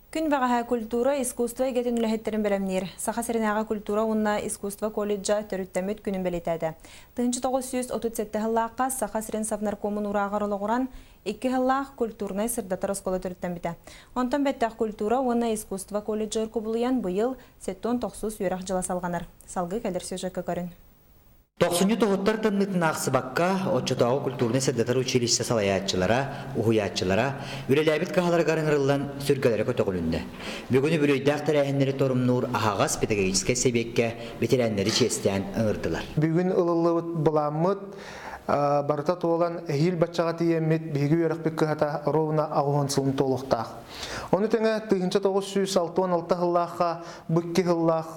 Күн бағаға культура, искусство егетін үләхеттерін білімнер. Сақа сірінәға культура онна искусство колледжа төріттәмет күнін білетәді. 1937 ғыллаққа Сақа сірін Савнаркомын ұрағар олығыран 2 ғыллақ культурнай сырдатар оскола төріттән біті. Онтан бәттәқ культура онна искусство колледжа өркі бұлыян бұйыл 7-9 үйрақ жыла салғанар. Салғы кәлір сөжі көкөрін. 90-тоғыттар тыннытын ақсыбаққа, отчытауы культурный сәддатар училище салаятчылара, ұғыятчылара, үреләбіт қағалар қарыңырылан сүргелері көтіғілінді. Бүгіні бүрейдәқ тәрәхінлері торымнур ағағас педагогическе себекке ветеринері честен ұңырдылар. Бүгін ұлылы бұламыд, барыта тоğulan әйіл бачаға тиемет бейгі өріқпек қығата ровна ағуын сылын толықтақ. Оны тәңі 1966 ғыллаққа бүкке ғыллақ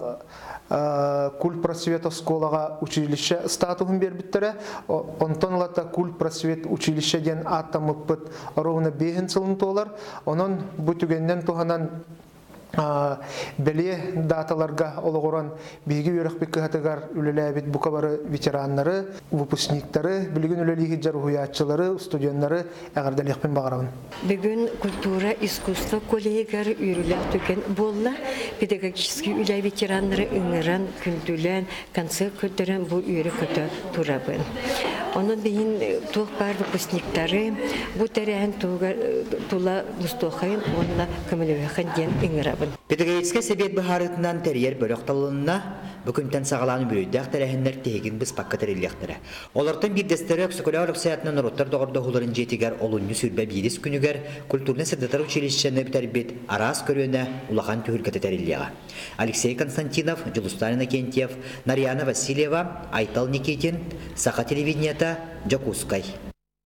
культ просвет школаға училище статуын бербіттірі. Онтан лата культ просвет училище ден аттамыппыт ровна бейін сылын толар. Онын бүтігеннен туғанан Беле даталарга олғыран бейгі өріқпек қығатығар үліләбет бұқабары ветеранлары, выпускниктары, білген үлілігі жарғуятчылары, студенттары әғардалықпен бағарауын. Бүгін культура, искусство коллегары үйріләк төкен болла, педагогический үлі ветеранлары үңіран, күнділен, концерт көттерін бұл үйрі көті тұрабын. Onun beyin tuğ бар выпускниктары, bu tərəhin tuğla Mustafa'nın onunla kömülüğün den İngirabın. Pedagogический совет бұхарытынан тәрьер бөліқталынына бүкінтен сағаланы бүрейдәқ тәрәхіндер тегін біз паққа тәрелектері. Олардың бірдестері психологиялық сәятынан ұроттар доғырды ғылырын жетігер олынны сүрбә бейдес күнігер культурны сәддатар училищені бітәрбет арас көріне ұлақан түйіргеті тәрелеға. Алексей Константинов, Жылустарина Кентьев, Нарьяна Васильева, Айтал Никитин, Саха телевидениета, Джакускай.